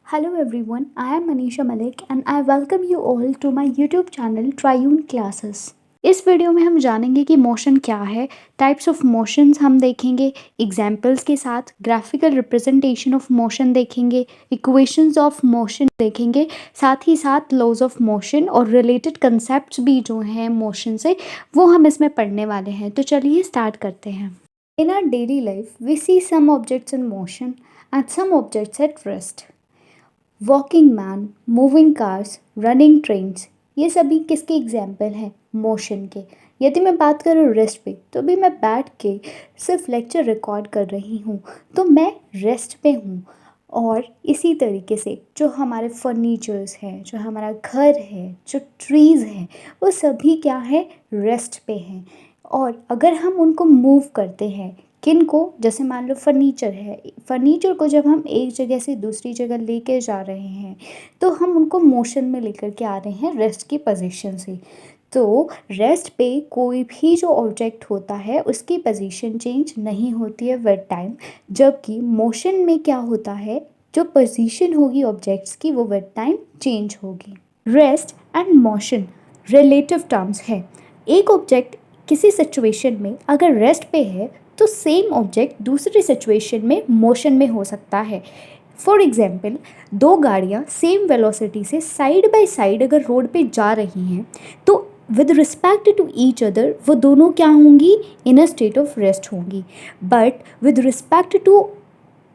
Hello everyone, I am Manisha Malik and I welcome you all to my YouTube channel Triune Classes. इस video में हम जानेंगे कि motion क्या है, टाइप्स ऑफ मोशंस हम देखेंगे, एग्जाम्पल्स के साथ ग्राफिकल रिप्रेजेंटेशन ऑफ मोशन देखेंगे, इक्वेशंस ऑफ मोशन देखेंगे, साथ ही साथ लॉज ऑफ मोशन और रिलेटेड कंसेप्ट्स भी जो हैं मोशन से वो हम इसमें पढ़ने वाले हैं। तो चलिए स्टार्ट करते हैं। In our daily life, we see some objects in motion and some objects at rest. Walking man, moving cars, running trains, ये सभी किसके एग्जाम्पल हैं? मोशन के। यदि मैं बात करूँ रेस्ट पे, तो भी मैं बैठ के सिर्फ लेक्चर रिकॉर्ड कर रही हूँ, तो मैं रेस्ट पे हूँ। और इसी तरीके से जो हमारे फर्नीचर्स हैं, जो हमारा घर है, जो ट्रीज़ हैं, वो सभी क्या है? रेस्ट पे हैं। और अगर हम उनको मूव करते हैं, किन को? जैसे मान लो फर्नीचर है, फर्नीचर को जब हम एक जगह से दूसरी जगह लेके जा रहे हैं तो हम उनको मोशन में लेकर के आ रहे हैं रेस्ट की पोजीशन से। तो रेस्ट पे कोई भी जो ऑब्जेक्ट होता है उसकी पोजीशन चेंज नहीं होती है विद टाइम, जबकि मोशन में क्या होता है? जो पोजीशन होगी ऑब्जेक्ट्स की वो विद टाइम चेंज होगी। Rest and motion relative terms है। एक ऑब्जेक्ट किसी सिचुएशन में अगर रेस्ट पे है तो सेम ऑब्जेक्ट दूसरी सिचुएशन में मोशन में हो सकता है। फॉर एग्जाम्पल, दो गाड़ियाँ सेम वेलोसिटी से साइड बाय साइड अगर रोड पे जा रही हैं तो with respect to each other वो दोनों क्या होंगी? In a state of rest होंगी। But with respect to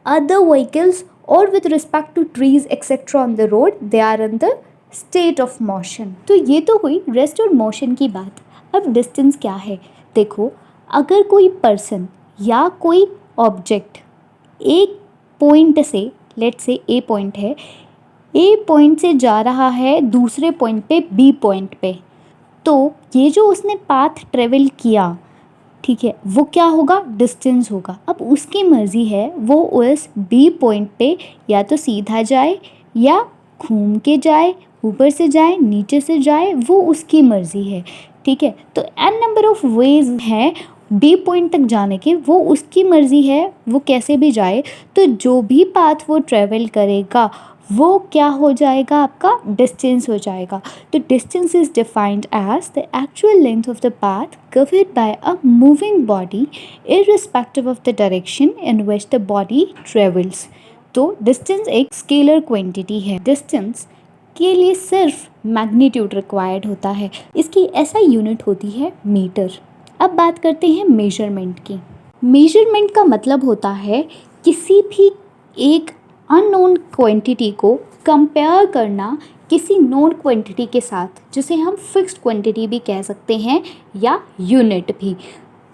other vehicles और with respect to trees etcetera on the road they are in the state of motion. तो ये तो हुई रेस्ट और मोशन की बात। अब डिस्टेंस क्या है? देखो, अगर कोई पर्सन या कोई ऑब्जेक्ट एक पॉइंट से, लेट्स से ए पॉइंट है, ए पॉइंट से जा रहा है दूसरे पॉइंट पे बी पॉइंट पे, तो ये जो उसने पाथ ट्रेवल किया, ठीक है, वो क्या होगा? डिस्टेंस होगा। अब उसकी मर्ज़ी है वो उस बी पॉइंट पे या तो सीधा जाए या घूम के जाए, ऊपर से जाए, नीचे से जाए, वो उसकी मर्ज़ी है। ठीक है, तो एन नंबर ऑफ वेज हैं बी पॉइंट तक जाने के, वो उसकी मर्ज़ी है वो कैसे भी जाए। तो जो भी पाथ वो ट्रेवल करेगा वो क्या हो जाएगा? आपका डिस्टेंस हो जाएगा। तो distance is defined as the actual length of the path covered by a moving body irrespective of the direction in which the body travels. तो डिस्टेंस एक स्केलर क्वांटिटी है। डिस्टेंस के लिए सिर्फ मैग्नीट्यूड रिक्वायर्ड होता है। इसकी ऐसा यूनिट होती है मीटर। अब बात करते हैं मेजरमेंट की। मेजरमेंट का मतलब होता है किसी भी एक अननोन क्वांटिटी को कंपेयर करना किसी नोन क्वांटिटी के साथ, जिसे हम फिक्स्ड क्वांटिटी भी कह सकते हैं या यूनिट भी।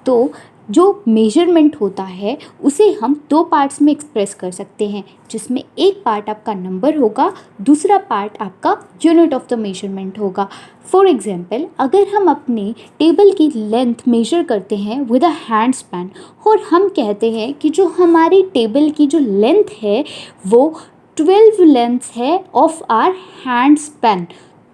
तो जो मेजरमेंट होता है उसे हम दो पार्ट्स में एक्सप्रेस कर सकते हैं, जिसमें एक पार्ट आपका नंबर होगा, दूसरा पार्ट आपका यूनिट ऑफ द मेजरमेंट होगा। फॉर एग्जांपल, अगर हम अपनी टेबल की लेंथ मेजर करते हैं विद अ हैंड स्पैन और हम कहते हैं कि जो हमारी टेबल की जो लेंथ है वो 12 लेंथ है ऑफ आर हैंड स्पैन,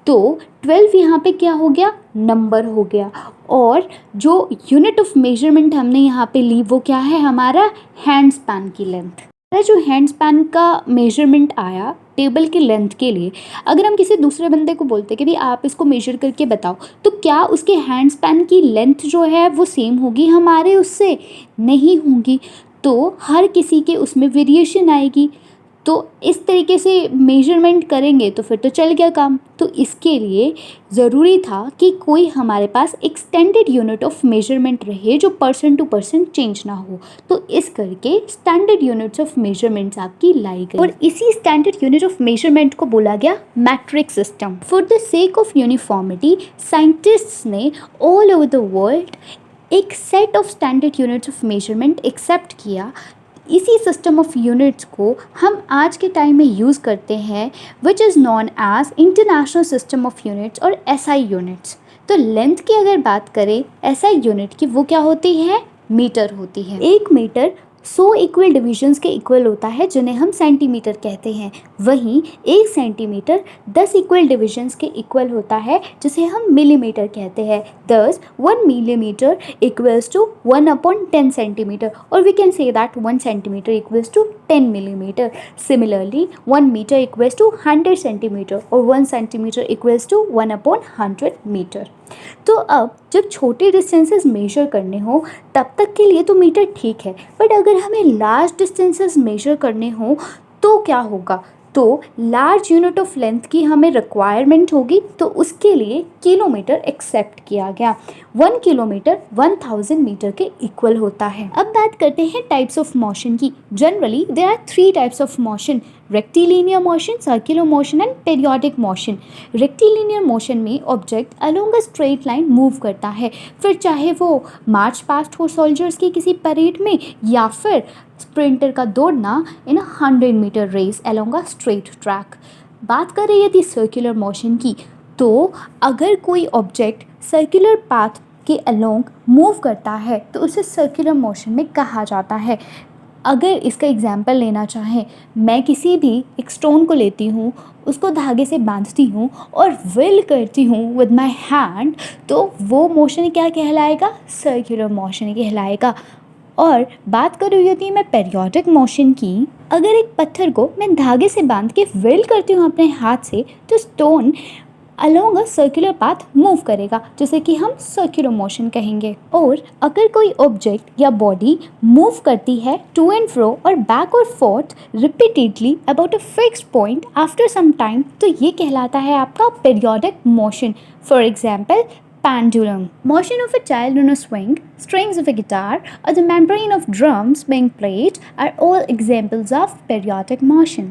तो 12 यहाँ पे क्या हो गया? नंबर हो गया। और जो यूनिट ऑफ मेजरमेंट हमने यहाँ पे ली वो क्या है? हमारा हैंड स्पैन की लेंथ। जो हैंड स्पैन का मेजरमेंट आया टेबल की लेंथ के लिए, अगर हम किसी दूसरे बंदे को बोलते कि भाई आप इसको मेजर करके बताओ, तो क्या उसके हैंड स्पैन की लेंथ जो है वो सेम होगी हमारे उससे? नहीं होगी। तो हर किसी के उसमें वेरिएशन आएगी। तो इस तरीके से मेजरमेंट करेंगे तो फिर तो चल गया काम। तो इसके लिए ज़रूरी था कि कोई हमारे पास एक्सटेंडेड यूनिट ऑफ मेजरमेंट रहे जो पर्सन टू पर्सन चेंज ना हो। तो इस करके स्टैंडर्ड यूनिट्स ऑफ मेजरमेंट्स आपकी लाई गई और इसी स्टैंडर्ड यूनिट ऑफ मेजरमेंट को बोला गया metric system. For the sake of uniformity, scientists ने ऑल ओवर द वर्ल्ड एक set of standard units of measurement accept किया। इसी सिस्टम ऑफ यूनिट्स को हम आज के टाइम में यूज़ करते हैं, which is known as international system of units और एसआई यूनिट्स। तो लेंथ की अगर बात करें एसआई यूनिट की, वो क्या होती है? मीटर होती है। 1 मीटर 100 इक्वल डिविजन्स के इक्वल होता है जिन्हें हम सेंटीमीटर कहते हैं। वहीं 1 सेंटीमीटर 10 इक्वल डिविजन्स के इक्वल होता है जिसे हम मिलीमीटर कहते हैं। Thus 1 millimeter equals to 1/10 centimeter, or we can say that 1 centimeter equals to 10 millimeter. Similarly 1 meter equals to 100 centimeter, or 1 centimeter equals to 1/100 meter. तो अब जब छोटे डिस्टेंसेस मेजर करने हो तब तक के लिए तो मीटर ठीक है, बट अगर हमें लार्ज डिस्टेंसेस मेजर करने हो तो क्या होगा? तो लार्ज यूनिट ऑफ लेंथ की हमें रिक्वायरमेंट होगी, तो उसके लिए किलोमीटर एक्सेप्ट किया गया। 1 किलोमीटर 1000 मीटर के इक्वल होता है। अब बात करते हैं टाइप्स ऑफ मोशन की। Generally there are 3 types of motion: rectilinear motion, circular motion and periodic motion. Rectilinear motion में object along a straight line move करता है, फिर चाहे वो मार्च पास्ट हो सोल्जर्स की किसी परेड में, या फिर स्प्रिंटर का दौड़ना in 100 metre race along a straight track. बात करें यदि सर्कुलर मोशन की, तो अगर कोई ऑब्जेक्ट सर्कुलर पाथ के अलोंग मूव करता है तो उसे सर्कुलर मोशन में कहा जाता है। अगर इसका एग्जाम्पल लेना चाहें, मैं किसी भी एक स्टोन को लेती हूँ, उसको धागे से बांधती हूँ और विल करती हूँ विद माई हैंड, तो वो मोशन क्या कहलाएगा? सर्कुलर मोशन कहलाएगा। और बात करूँ यदि मैं पीरियोडिक मोशन की, अगर एक पत्थर को मैं धागे से बांध के विल करती हूँ अपने हाथ से, तो stone along a circular path move करेगा, जिसे कि हम सर्कुलर मोशन कहेंगे। और अगर कोई ऑब्जेक्ट या बॉडी मूव करती है टू एंड फ्रो और बैक और forth repeatedly about a fixed point after some time, तो ये कहलाता है आपका periodic motion. For example, pendulum, motion of a child on a swing, strings of a guitar, or the membrane of drums being played are all examples of periodic motion.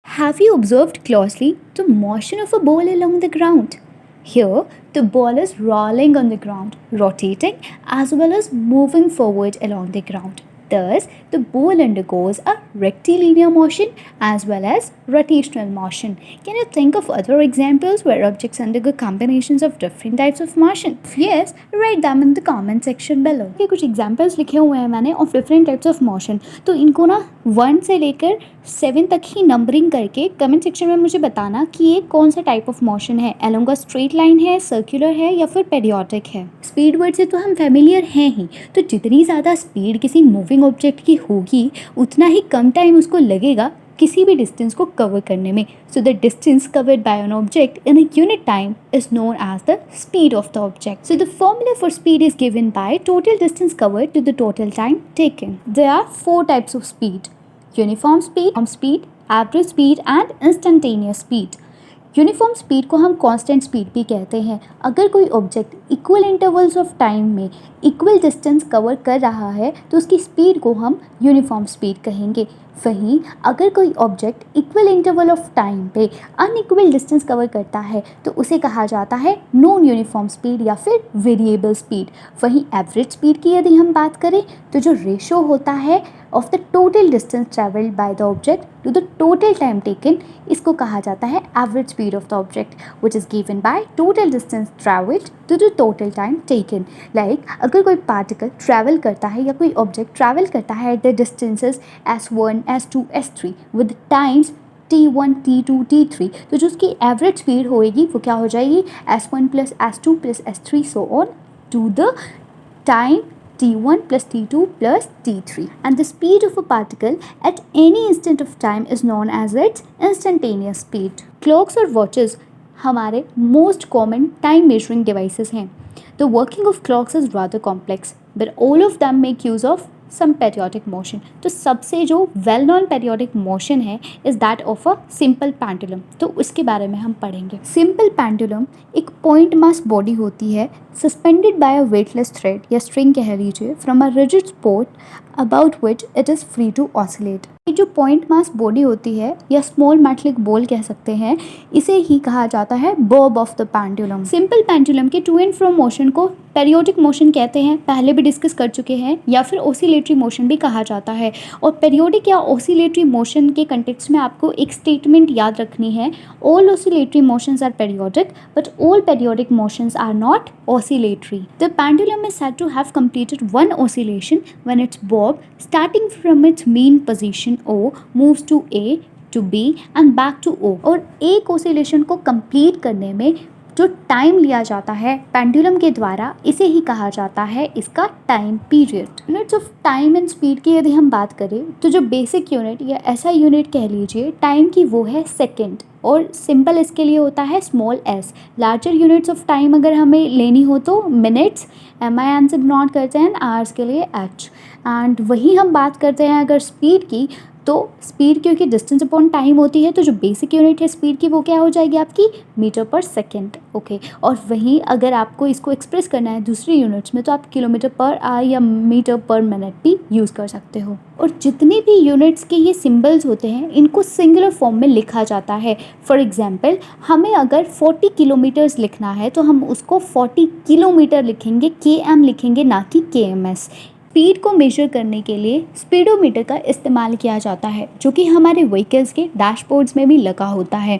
Have you observed closely the motion of a ball along the ground? Here, the ball is rolling on the ground, rotating as well as moving forward along the ground. Thus, the ball undergoes a rectilinear motion as well as rotational motion. Can you think of other examples where objects undergo combinations of different types of motion? If yes, write them in the comment section below. ये कुछ examples लिखे हुए हैं मैंने of different types of motion, तो इनको ना 1 से लेकर 7 तक ही नंबरिंग करके कमेंट सेक्शन में मुझे बताना कि ये कौन सा टाइप ऑफ मोशन है, अलोंग अ स्ट्रेट लाइन है, सर्कुलर है या फिर पेरियोडिक है। स्पीड वर्ड से तो हम फेमिलियर हैं ही, तो जितनी ज़्यादा स्पीड किसी मूविंग ऑब्जेक्ट की होगी उतना ही कम टाइम उसको लगेगा किसी भी डिस्टेंस को कवर करने में। So the distance covered by an object in a unit time is known as the speed of the object. So the formula for speed is given by total distance covered to the total time taken. There are 4 types of speed: uniform speed, average speed and instantaneous speed. Uniform speed को हम constant speed भी कहते हैं। अगर कोई object equal intervals of time में equal distance cover कर रहा है तो उसकी स्पीड को हम यूनिफॉर्म स्पीड कहेंगे। वहीं अगर कोई object equal interval of time पे अनइक्वल डिस्टेंस कवर करता है तो उसे कहा जाता है नॉन यूनिफॉर्म स्पीड या फिर वेरिएबल स्पीड। वहीं एवरेज स्पीड की यदि हम बात करें तो जो रेशो होता है of the total distance travelled by the object to the total time taken, इसको कहा जाता है average speed of the object, which is given by total distance travelled to the total time taken. Like अगर कोई particle travel करता है या कोई ऑब्जेक्ट ट्रैवल करता है at the distances S1, S2, S3 with times T1, T2, T3, तो जो उसकी एवरेज स्पीड होएगी वो क्या हो जाएगी? S1 plus S2 plus S3 so on to the time T1 plus T2 plus T3, and the speed of a particle at any instant of time is known as its instantaneous speed. Clocks और watches हमारे most common time measuring devices हैं. The working of clocks is rather complex, but all of them make use of some periodic motion. तो सबसे जो well known periodic motion है is that of a simple pendulum. तो उसके बारे में हम पढ़ेंगे. Simple pendulum एक point mass body होती है suspended by a weightless thread या string कह लीजिए from a rigid spot about which it is free to oscillate. ये जो पॉइंट मास बॉडी होती है या स्मॉल मेटलिक बॉल कह सकते हैं, इसे ही कहा जाता है Bob of the pendulum. Simple pendulum के टू एंड फ्रो मोशन को पेरियोडिक मोशन कहते हैं, पहले भी डिस्कस कर चुके हैं, या फिर ओसिलेटरी मोशन भी कहा जाता है। और पेरियोडिक या ओसिलेटरी मोशन के कंटेक्स्ट में आपको एक स्टेटमेंट याद रखनी है, all oscillatory motions are periodic but all periodic motions are not oscillatory. The pendulum is said to have completed one oscillation when its bob, starting from its mean position O, moves to A, to B and back to O. और एक oscillation को complete करने में जो time लिया जाता है pendulum के द्वारा, इसे ही कहा जाता है इसका time period. Units of time and speed की यदि हम बात करें तो जो बेसिक यूनिट या ऐसा यूनिट कह लीजिए टाइम की, वो है सेकेंड, और सिंपल इसके लिए होता है small S. Larger units of time अगर हमें लेनी हो तो मिनट्स, एम आई एन से डिनोट करते हैं, आवर्स के लिए एच। एंड वही हम बात करते हैं अगर स्पीड की, तो स्पीड क्योंकि डिस्टेंस अपॉन टाइम होती है, तो जो बेसिक यूनिट है स्पीड की वो क्या हो जाएगी आपकी, मीटर पर सेकेंड। ओके, और वहीं अगर आपको इसको एक्सप्रेस करना है दूसरी यूनिट्स में तो आप किलोमीटर पर आवर या मीटर पर मिनट भी यूज़ कर सकते हो। और जितनी भी यूनिट्स के ये सिंबल्स होते हैं इनको सिंगुलर फॉर्म में लिखा जाता है। फॉर एग्जांपल हमें अगर 40 किलोमीटर्स लिखना है तो हम उसको 40 किलोमीटर लिखेंगे, KM लिखेंगे, ना कि KMS। स्पीड को मेजर करने के लिए स्पीडोमीटर का इस्तेमाल किया जाता है, जो कि हमारे व्हीकल्स के डैशबोर्ड्स में भी लगा होता है।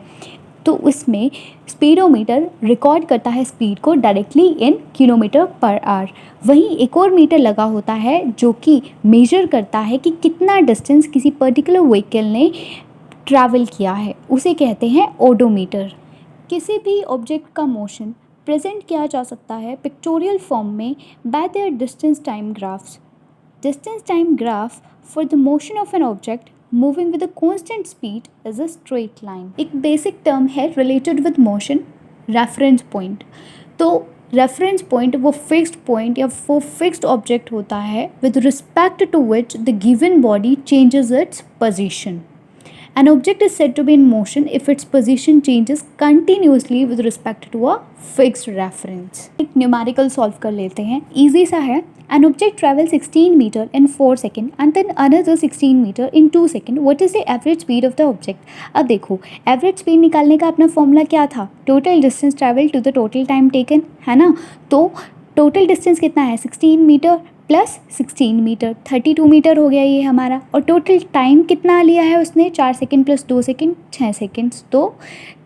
तो उसमें स्पीडोमीटर रिकॉर्ड करता है स्पीड को directly in kilometre per hour. वहीं एक और मीटर लगा होता है जो कि मेजर करता है कि कितना डिस्टेंस किसी पर्टिकुलर व्हीकल ने ट्रैवल किया है, उसे कहते हैं ओडोमीटर। किसी भी ऑब्जेक्ट का मोशन प्रेजेंट किया जा सकता है पिक्टोरियल फॉर्म में by their distance time graphs. Distance time graph for the motion of an object moving with a constant speed is a straight line. एक बेसिक टर्म है related with motion, reference point. तो reference point वो fixed point या वो fixed object होता है with respect to which the given body changes its position. An object is said to be in motion if its position changes continuously with respect to a fixed reference. एक numerical solve कर लेते हैं, easy सा है। An object travels 16 meter in 4 seconds and then another 16 meter in 2 seconds. What is the average speed of the object? अब देखो average speed निकालने का अपना फॉर्मूला क्या था, total distance travel to the total time taken, है ना। तो टोटल डिस्टेंस कितना है, 16 मीटर प्लस 16 मीटर, 32 मीटर हो गया ये हमारा। और टोटल टाइम कितना लिया है उसने, 4 सेकेंड प्लस 2 सेकेंड 6 सेकेंड्स, तो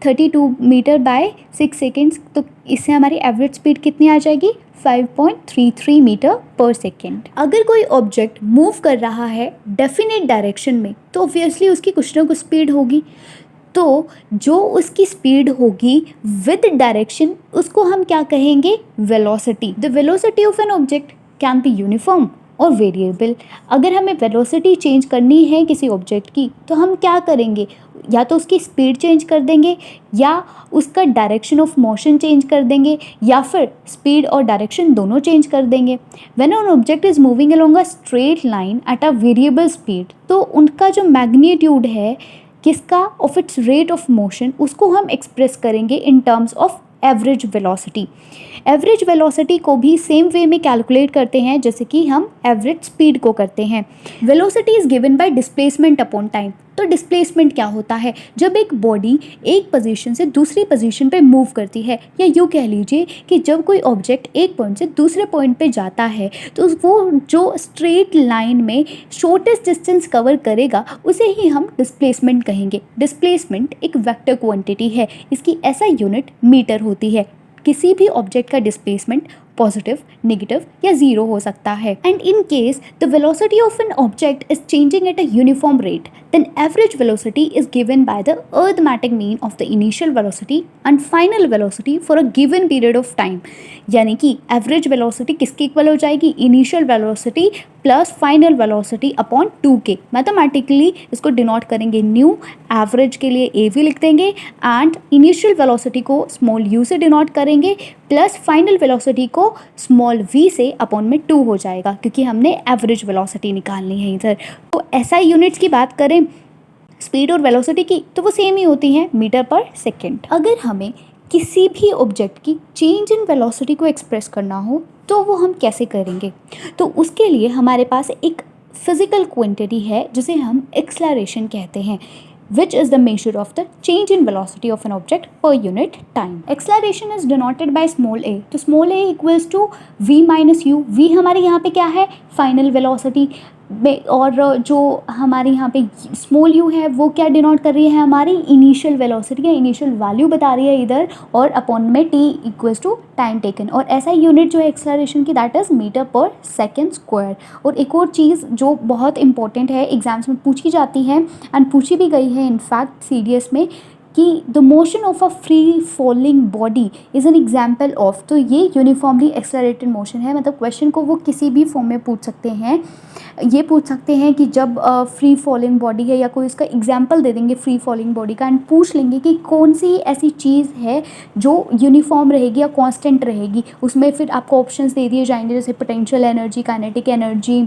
32 मीटर बाय 6 सेकेंड्स। तो इससे हमारी एवरेज स्पीड कितनी आ जाएगी, 5.33 मीटर पर सेकेंड। अगर कोई ऑब्जेक्ट मूव कर रहा है डेफिनेट डायरेक्शन में तो ऑब्वियसली उसकी कुछ ना कुछ स्पीड होगी। तो जो उसकी स्पीड होगी विद डायरेक्शन उसको हम क्या कहेंगे, velocity. The velocity of an object can be uniform और वेरिएबल। अगर हमें वेलोसिटी चेंज करनी है किसी ऑब्जेक्ट की तो हम क्या करेंगे, या तो उसकी स्पीड चेंज कर देंगे या उसका डायरेक्शन ऑफ मोशन चेंज कर देंगे या फिर स्पीड और डायरेक्शन दोनों चेंज कर देंगे। When an object is moving along a straight line at a variable speed, तो उनका जो मैग्नीट्यूड है किसका, of its rate of motion, उसको हम एक्सप्रेस करेंगे in terms of average velocity. Average velocity को भी सेम वे में कैलकुलेट करते हैं जैसे कि हम एवरेज स्पीड को करते हैं। Velocity is given bye displacement upon time. तो डिस्प्लेसमेंट क्या होता है, जब एक बॉडी एक पोजीशन से दूसरी पोजीशन पे मूव करती है, या यूँ कह लीजिए कि जब कोई ऑब्जेक्ट एक पॉइंट से दूसरे पॉइंट पे जाता है तो वो जो स्ट्रेट लाइन में शॉर्टेस्ट डिस्टेंस कवर करेगा उसे ही हम डिस्प्लेसमेंट कहेंगे। डिस्प्लेसमेंट एक वेक्टर क्वांटिटी है, इसकी ऐसा यूनिट मीटर होती है। किसी भी ऑब्जेक्ट का डिस्प्लेसमेंट पॉजिटिव, नेगेटिव या जीरो हो सकता है। And in case the velocity of an object is changing at a uniform rate, then average velocity is given by the arithmetic mean of the initial velocity and final velocity for a given period of time। यानी कि average velocity किसकी equal हो जाएगी, initial velocity plus final velocity upon 2k। Mathematically इसको denote करेंगे new, average के लिए A V लिख देंगे एंड इनिशियल वेलोसिटी को स्मॉल यू से डिनोट करेंगे प्लस फाइनल वेलोसिटी को स्मॉल वी से अपॉन में 2 हो जाएगा, क्योंकि हमने एवरेज वेलोसिटी निकालनी है इधर। तो एसआई यूनिट्स की बात करें स्पीड और वेलोसिटी की तो वो सेम ही होती हैं, मीटर पर सेकेंड। अगर हमें किसी भी ऑब्जेक्ट की चेंज इन वेलोसिटी को एक्सप्रेस करना हो तो वो हम कैसे करेंगे, तो उसके लिए हमारे पास एक फिजिकल क्वांटिटी है जिसे हम एक्सेलरेशन कहते हैं, which is the measure of the change in velocity of an object per unit time. Acceleration is denoted by small a. तो small a equals to v minus u. v हमारे यहाँ पे क्या है, फाइनल वेलोसिटी, और जो हमारे यहाँ पे स्मॉल u है वो क्या डिनोट कर रही है, हमारी इनिशियल वेलोसिटी या इनिशियल वैल्यू बता रही है इधर, और अपॉन में t equals to time taken, और ऐसा यूनिट जो है एक्सेलरेशन की that is metre per second square. और एक और चीज़ जो बहुत इंपॉर्टेंट है, एग्जाम्स में पूछी जाती है एंड पूछी भी गई है इनफैक्ट CDS में, कि the motion of a free falling body is an example of, तो ये यूनिफॉर्मली एक्सेलरेटेड मोशन है। मतलब क्वेश्चन को वो किसी भी फॉर्म में पूछ सकते हैं, ये पूछ सकते हैं कि जब फ्री फॉलिंग बॉडी है, या कोई इसका एग्जाम्पल दे देंगे फ्री फॉलिंग बॉडी का, एंड पूछ लेंगे कि कौन सी ऐसी चीज़ है जो यूनिफॉर्म रहेगी या कांस्टेंट रहेगी। उसमें फिर आपको ऑप्शंस दे दिए जाएंगे, जैसे पोटेंशियल एनर्जी, काइनेटिक एनर्जी,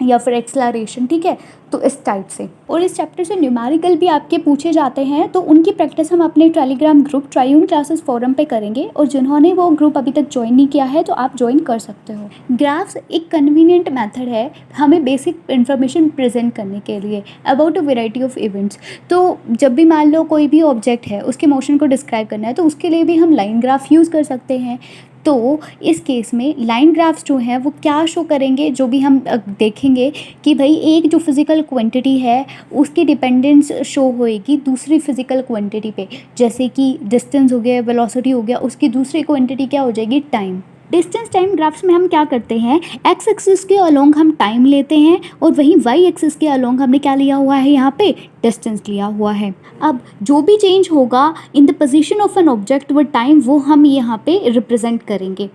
या फिर एक्सेलरेशन, ठीक है। तो इस टाइप से, और इस चैप्टर से न्यूमेरिकल भी आपके पूछे जाते हैं, तो उनकी प्रैक्टिस हम अपने Telegram group triune classes forum पे करेंगे, और जिन्होंने वो ग्रुप अभी तक ज्वाइन नहीं किया है तो आप ज्वाइन कर सकते हो। ग्राफ्स एक कन्वीनियंट मेथड है हमें बेसिक इन्फॉर्मेशन प्रेजेंट करने के लिए about a variety of events. तो जब भी मान लो कोई भी ऑब्जेक्ट है, उसके मोशन को डिस्क्राइब करना है, तो उसके लिए भी हम लाइन ग्राफ यूज़ कर सकते हैं। तो इस केस में लाइन ग्राफ्स जो हैं वो क्या शो करेंगे, जो भी हम देखेंगे कि भाई एक जो फिज़िकल क्वांटिटी है उसकी डिपेंडेंस शो होएगी दूसरी फिज़िकल क्वांटिटी पे, जैसे कि डिस्टेंस हो गया, वेलोसिटी हो गया, उसकी दूसरी क्वांटिटी क्या हो जाएगी, टाइम। डिस्टेंस टाइम ग्राफ्स में हम क्या करते हैं, एक्स एक्सिस के अलोंग हम टाइम लेते हैं, और वहीं वाई एक्सिस के अलोंग हमने क्या लिया हुआ है, यहाँ पे डिस्टेंस लिया हुआ है। अब जो भी चेंज होगा in the position of an object with time, वो हम यहाँ पे रिप्रेजेंट करेंगे।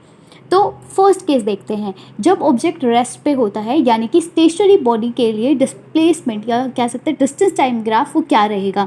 तो फर्स्ट केस देखते हैं, जब ऑब्जेक्ट रेस्ट पे होता है, यानी कि स्टेशनरी बॉडी के लिए डिस्प्लेसमेंट या कह सकते हैं डिस्टेंस टाइम ग्राफ वो क्या रहेगा,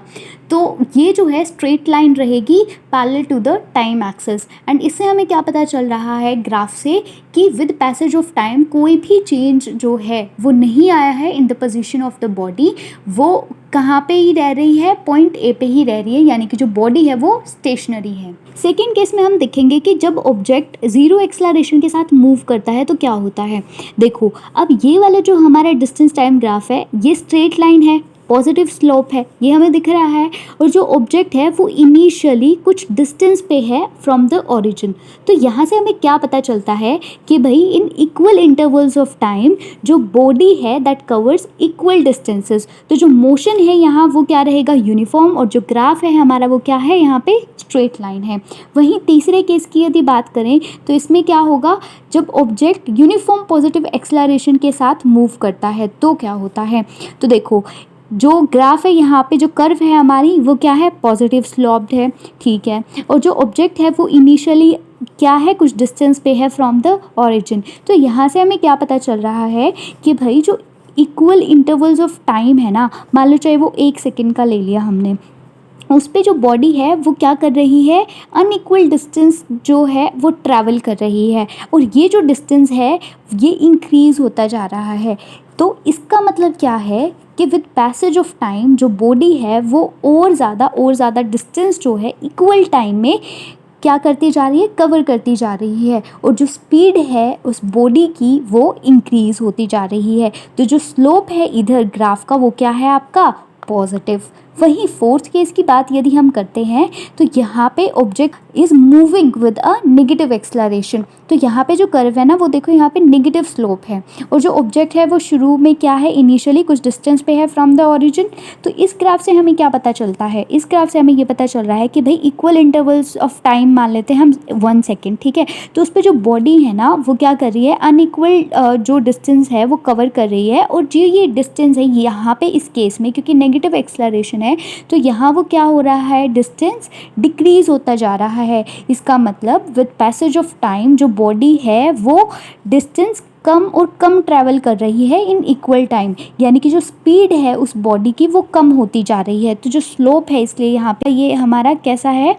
तो ये जो है स्ट्रेट लाइन रहेगी parallel to the time axis. And इससे हमें क्या पता चल रहा है ग्राफ से, कि विद पैसेज ऑफ टाइम कोई भी चेंज जो है वो नहीं आया है in the position of the body, वो कहाँ पे ही रह रही है, पॉइंट ए पे ही रह रही है, यानी कि जो बॉडी है वो स्टेशनरी है। सेकेंड केस में हम देखेंगे कि जब ऑब्जेक्ट जीरो एक्सेलरेशन के साथ मूव करता है तो क्या होता है। देखो अब ये वाला जो हमारा डिस्टेंस टाइम ग्राफ है, ये स्ट्रेट लाइन है, पॉजिटिव स्लोप है, ये हमें दिख रहा है, और जो ऑब्जेक्ट है वो इनिशियली कुछ डिस्टेंस पे है फ्रॉम द ओरिजिन। तो यहाँ से हमें क्या पता चलता है कि भाई in equal intervals of time जो बॉडी है दैट कवर्स इक्वल डिस्टेंसेस, तो जो मोशन है यहाँ वो क्या रहेगा, यूनिफॉर्म, और जो ग्राफ है हमारा वो क्या है, यहाँ पे स्ट्रेट लाइन है। वहीं तीसरे केस की यदि बात करें तो इसमें क्या होगा, जब ऑब्जेक्ट यूनिफॉर्म पॉजिटिव एक्सेलरेशन के साथ मूव करता है तो क्या होता है। तो देखो जो ग्राफ है यहाँ पे, जो कर्व है हमारी वो क्या है, पॉजिटिव स्लोप्ड है, ठीक है, और जो ऑब्जेक्ट है वो इनिशियली क्या है, कुछ डिस्टेंस पे है फ्रॉम द ओरिजिन। तो यहाँ से हमें क्या पता चल रहा है कि भाई जो इक्वल इंटरवल्स ऑफ टाइम है ना, मान लो चाहे वो 1 सेकेंड का ले लिया हमने, उस पे जो बॉडी है वो क्या कर रही है, अनइक्वल डिस्टेंस जो है वो ट्रैवल कर रही है, और ये जो डिस्टेंस है ये इंक्रीज़ होता जा रहा है। तो इसका मतलब क्या है कि विद पैसेज ऑफ टाइम जो बॉडी है वो और ज़्यादा डिस्टेंस जो है इक्वल टाइम में क्या करती जा रही है, कवर करती जा रही है, और जो स्पीड है उस बॉडी की वो इंक्रीज़ होती जा रही है। तो जो स्लोप है इधर ग्राफ का वो क्या है आपका, पॉजिटिव। वहीं फोर्थ केस की बात यदि हम करते हैं तो यहाँ पे object is moving with a negative acceleration. तो यहाँ पे जो कर्व है ना वो देखो यहाँ पे नेगेटिव स्लोप है, और जो ऑब्जेक्ट है वो शुरू में क्या है, इनिशियली कुछ डिस्टेंस पे है फ्रॉम द ओरिजिन। तो इस ग्राफ से हमें क्या पता चलता है, इस ग्राफ से हमें ये पता चल रहा है कि भाई इक्वल इंटरवल्स ऑफ टाइम मान लेते हैं हम 1 सेकेंड, ठीक है। तो उस पर जो बॉडी है ना वो क्या कर रही है, अनइक्वल जो डिस्टेंस है वो कवर कर रही है, और जो ये डिस्टेंस है यहाँ पे इस केस में क्योंकि नेगेटिव एक्सेलरेशन है तो यहाँ वो क्या हो रहा है, डिस्टेंस डिक्रीज होता जा रहा है। इसका मतलब विद पैसेज ऑफ टाइम जो बॉडी है वो डिस्टेंस कम और कम ट्रैवल कर रही है इन इक्वल टाइम, यानी कि जो स्पीड है उस बॉडी की वो कम होती जा रही है। तो जो स्लोप है इसलिए यहाँ पे ये हमारा कैसा है,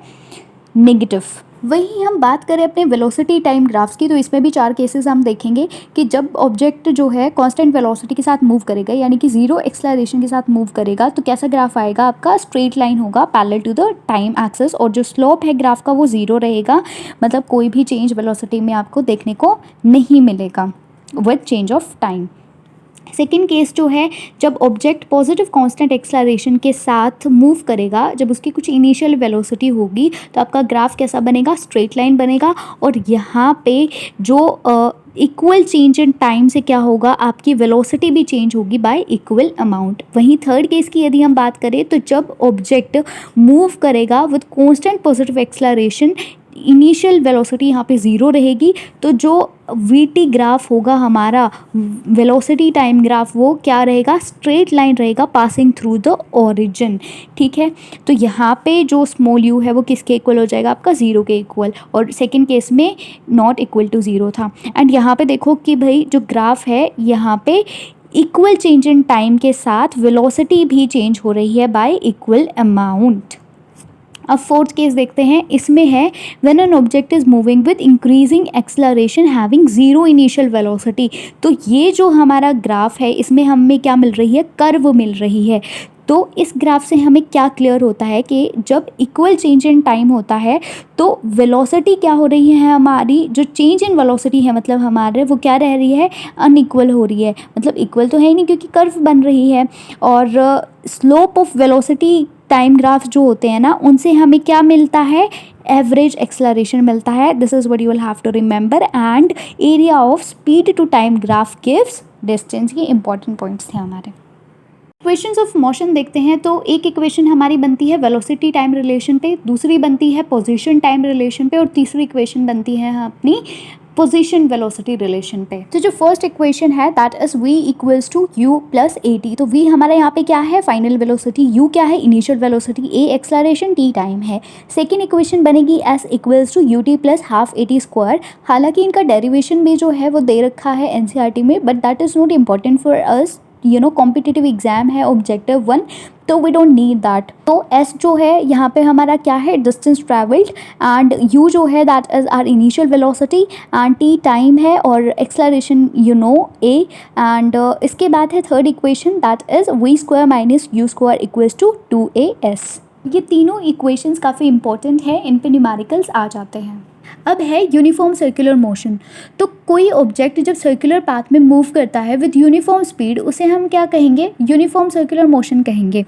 नेगेटिव। वहीं हम बात करें अपने वेलोसिटी टाइम ग्राफ्स की, तो इसमें भी 4 केसेस हम देखेंगे कि जब ऑब्जेक्ट जो है कांस्टेंट वेलोसिटी के साथ मूव करेगा, यानी कि जीरो एक्सेलरेशन के साथ मूव करेगा, तो कैसा ग्राफ आएगा आपका, स्ट्रेट लाइन होगा parallel to the time axis, और जो स्लोप है ग्राफ का वो 0 रहेगा, मतलब कोई भी चेंज वेलोसिटी में आपको देखने को नहीं मिलेगा with change of time. Second case जो है, जब ऑब्जेक्ट पॉजिटिव कांस्टेंट एक्सेलरेशन के साथ मूव करेगा, जब उसकी कुछ इनिशियल वेलोसिटी होगी, तो आपका ग्राफ कैसा बनेगा, स्ट्रेट लाइन बनेगा। और यहाँ पे जो इक्वल चेंज इन टाइम से क्या होगा, आपकी वेलोसिटी भी चेंज होगी बाय इक्वल अमाउंट। वहीं थर्ड केस की यदि हम बात करें, तो जब ऑब्जेक्ट मूव करेगा with constant positive acceleration, initial velocity यहाँ पे ज़ीरो रहेगी, तो जो वीटी ग्राफ होगा हमारा, वेलोसिटी टाइम ग्राफ, वो क्या रहेगा, स्ट्रेट लाइन रहेगा पासिंग थ्रू द ओरिजिन। ठीक है, तो यहाँ पे जो स्मॉल यू है वो किसके इक्वल हो जाएगा, आपका ज़ीरो के इक्वल, और सेकंड केस में नॉट इक्वल टू ज़ीरो था। एंड यहाँ पे देखो कि भाई जो ग्राफ है, यहाँ पे इक्वल चेंज इन टाइम के साथ वेलोसिटी भी चेंज हो रही है बाय इक्वल अमाउंट। अब फोर्थ केस देखते हैं, इसमें है when an object is moving with increasing acceleration having zero initial velocity. तो ये जो हमारा ग्राफ है, इसमें हमें क्या मिल रही है, कर्व मिल रही है। तो इस ग्राफ से हमें क्या क्लियर होता है कि जब इक्वल चेंज इन टाइम होता है तो वेलोसिटी क्या हो रही है, हमारी जो चेंज इन वेलोसिटी है, मतलब हमारे वो क्या रह रही है, अनइक्वल हो रही है। मतलब इक्वल तो है ही नहीं क्योंकि कर्व बन रही है। और slope of velocity time graph जो होते हैं ना, उनसे हमें क्या मिलता है, एवरेज एक्सेलरेशन मिलता है। This is what you will have to remember. And area of speed to time graph gives distance. ये इंपॉर्टेंट पॉइंट्स थे हमारे। इक्वेशंस ऑफ मोशन देखते हैं, तो एक इक्वेशन हमारी बनती है वेलोसिटी टाइम रिलेशन पे, दूसरी बनती है पोजीशन टाइम रिलेशन पे, और तीसरी इक्वेशन बनती है अपनी पोजीशन वेलोसिटी रिलेशन पे। तो जो फर्स्ट इक्वेशन है that is v equals to u plus A T. तो v हमारे यहाँ पे क्या है, फाइनल वेलोसिटी, u क्या है, initial velocity, a acceleration, t time है। सेकेंड इक्वेशन बनेगी s equals to u t plus half A T square. हालांकि इनका डेरिवेशन भी जो है वो दे रखा है एनसीईआरटी में, but that is not important for us, you know competitive exam है ऑब्जेक्टिव 1, तो वी डोंट नीड दैट। तो s जो है यहाँ पे हमारा क्या है, डिस्टेंस ट्रैवल्ड, एंड u जो है that is our initial velocity, and t time है, और acceleration you know a। And इसके बाद है third equation that is v square minus u square equals to 2as। ये तीनों इक्वेशंस काफ़ी इंपॉर्टेंट है, इन पे न्यूमेरिकल्स आ जाते हैं। अब है यूनिफॉर्म सर्कुलर मोशन। तो कोई ऑब्जेक्ट जब सर्कुलर पाथ में मूव करता है विद यूनिफॉर्म स्पीड, उसे हम क्या कहेंगे, यूनिफॉर्म सर्कुलर मोशन कहेंगे।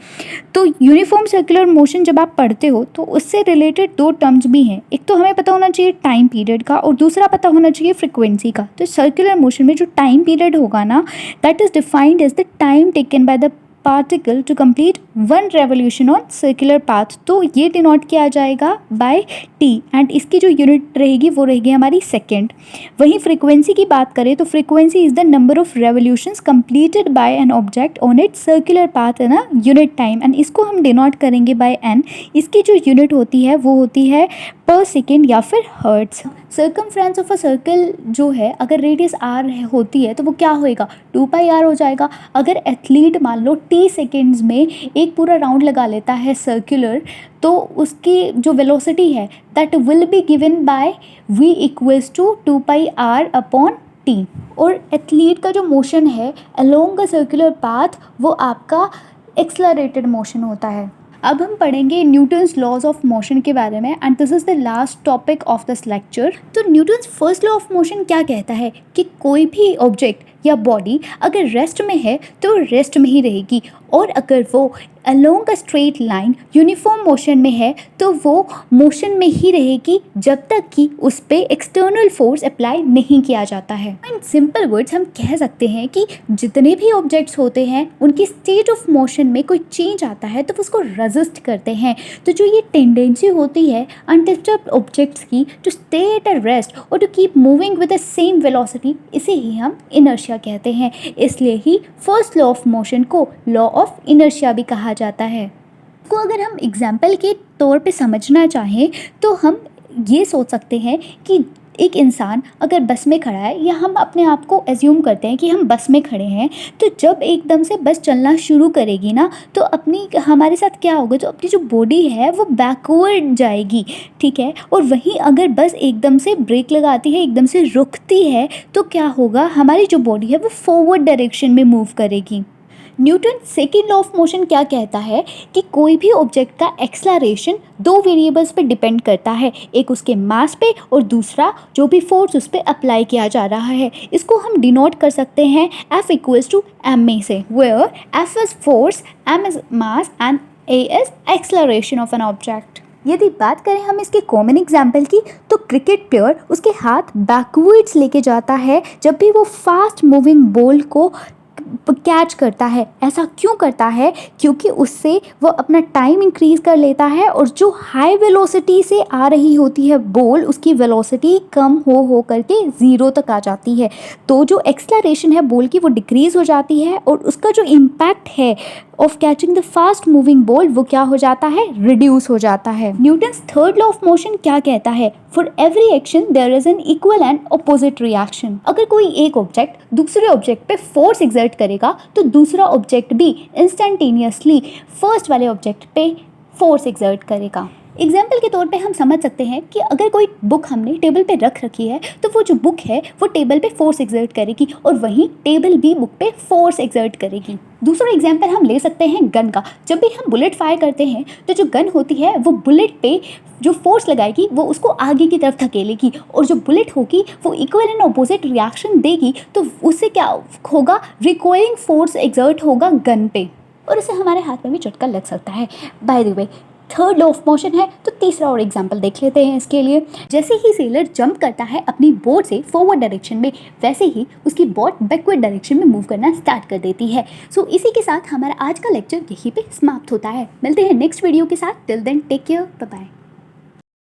तो यूनिफॉर्म सर्कुलर मोशन जब आप पढ़ते हो तो उससे रिलेटेड दो टर्म्स भी हैं, एक तो हमें पता होना चाहिए टाइम पीरियड का, और दूसरा पता होना चाहिए फ्रिक्वेंसी का। तो सर्कुलर मोशन में जो टाइम पीरियड होगा ना, that is defined as the time taken by the particle to complete one revolution on circular path. तो ये डिनोट किया जाएगा बाय टी, एंड इसकी जो यूनिट रहेगी वो रहेगी हमारी सेकेंड। वहीं फ्रीक्वेंसी की बात करें तो frequency is the number of revolutions completed by an object on it's circular path in a unit time, and इसको हम डिनोट करेंगे बाय एन। इसकी जो यूनिट होती है वो होती है पर सेकेंड या फिर hertz. Circumference of a circle जो है, अगर रेडियस आर होती है तो वो क्या होएगा, 2πr हो जाएगा। अगर एथलीट मान लो टी सेकेंड्स में एक पूरा राउंड लगा लेता है सर्कुलर, तो उसकी जो वेलोसिटी है that will be given by v equals to 2πr upon T. और एथलीट का जो मोशन है अलोंग अ सर्कुलर पाथ, वो आपका एक्सलरेटेड मोशन होता है। अब हम पढ़ेंगे न्यूटन्स लॉज ऑफ मोशन के बारे में, and this is the last topic of this lecture. तो Newton's first law of motion क्या कहता है कि कोई भी ऑब्जेक्ट या बॉडी अगर रेस्ट में है तो रेस्ट में ही रहेगी, और अगर वो along a straight line uniform motion में है तो वो मोशन में ही रहेगी जब तक कि उस पर एक्सटर्नल फोर्स अप्लाई नहीं किया जाता है। इन सिंपल वर्ड्स हम कह सकते हैं कि जितने भी ऑब्जेक्ट्स होते हैं उनकी स्टेट ऑफ मोशन में कोई चेंज आता है तो उसको रेजिस्ट करते हैं। तो जो ये टेंडेंसी होती है अनडिस्टर्ब्ड ऑब्जेक्ट्स की to stay at a rest और to keep moving with the same velocity, इसे ही हम इनर्शिया कहते हैं। इसलिए ही फर्स्ट लॉ ऑफ मोशन को लॉ ऑफ इनर्शिया भी कहा जाता है। को अगर हम एग्जाम्पल के तौर पे समझना चाहें तो हम ये सोच सकते हैं कि एक इंसान अगर बस में खड़ा है, या हम अपने आप को एज्यूम करते हैं कि हम बस में खड़े हैं, तो जब एकदम से बस चलना शुरू करेगी ना, तो हमारे साथ क्या होगा, जो अपनी जो बॉडी है वो बैकवर्ड जाएगी, ठीक है। और वहीं अगर बस एकदम से ब्रेक लगाती है, एकदम से रुकती है, तो क्या होगा, हमारी जो बॉडी है वो फॉरवर्ड डायरेक्शन में मूव करेगी। Newton second law of motion क्या कहता है कि कोई भी ऑब्जेक्ट का एक्सेलरेशन दो वेरिएबल्स पे डिपेंड करता है, एक उसके मास पे और दूसरा जो भी फोर्स उस पर अप्लाई किया जा रहा है। इसको हम डिनोट कर सकते हैं F equals to M A से, where F is force, M is mass and A is acceleration of an object. यदि बात करें हम इसके कॉमन एग्जाम्पल की, तो क्रिकेट प्लेयर उसके हाथ बैकवर्ड्स लेके जाता है जब भी वो फास्ट मूविंग बॉल को कैच करता है। ऐसा क्यों करता है? क्योंकि उससे वो अपना टाइम इंक्रीज कर लेता है और जो हाई वेलोसिटी से आ रही होती है बॉल, उसकी वेलोसिटी कम हो करके ज़ीरो तक आ जाती है। तो जो एक्सेलरेशन है बॉल की वो डिक्रीज हो जाती है और उसका जो इम्पैक्ट है of catching the fast moving ball वो क्या हो जाता है? रिड्यूस हो जाता है। Newton's third law of motion क्या कहता है? For every action there is an equal and opposite reaction. अगर कोई एक ऑब्जेक्ट दूसरे ऑब्जेक्ट पे फोर्स एक्सर्ट करेगा तो दूसरा ऑब्जेक्ट भी इंस्टेंटेनियसली फर्स्ट वाले ऑब्जेक्ट पे फोर्स एक्सर्ट करेगा। एग्जाम्पल के तौर पे हम समझ सकते हैं कि अगर कोई बुक हमने टेबल पे रख रखी है तो वो जो बुक है वो टेबल पे फोर्स एक्सर्ट करेगी और वहीं टेबल भी बुक पे फोर्स एक्सर्ट करेगी। दूसरा एग्जाम्पल हम ले सकते हैं गन का। जब भी हम बुलेट फायर करते हैं तो जो गन होती है वो बुलेट पे जो फोर्स लगाएगी वो उसको आगे की तरफ धकेलेगी और जो बुलेट होगी वो इक्वल एंड अपोजिट रिएक्शन देगी, तो उससे क्या होगा? रिकॉइलिंग फोर्स एक्सर्ट होगा गन पे और इससे हमारे हाथ में भी झटका लग सकता है। By the way, third law of motion है तो तीसरा और एग्जाम्पल देख लेते हैं इसके लिए। जैसे ही सेलर जंप करता है अपनी बोट से फॉरवर्ड डायरेक्शन में, वैसे ही उसकी बोट बैकवर्ड डायरेक्शन में मूव करना स्टार्ट कर देती है। सो इसी के साथ हमारा आज का लेक्चर यहीं पे समाप्त होता है। मिलते हैं नेक्स्ट वीडियो के साथ। Till then take care, bye bye.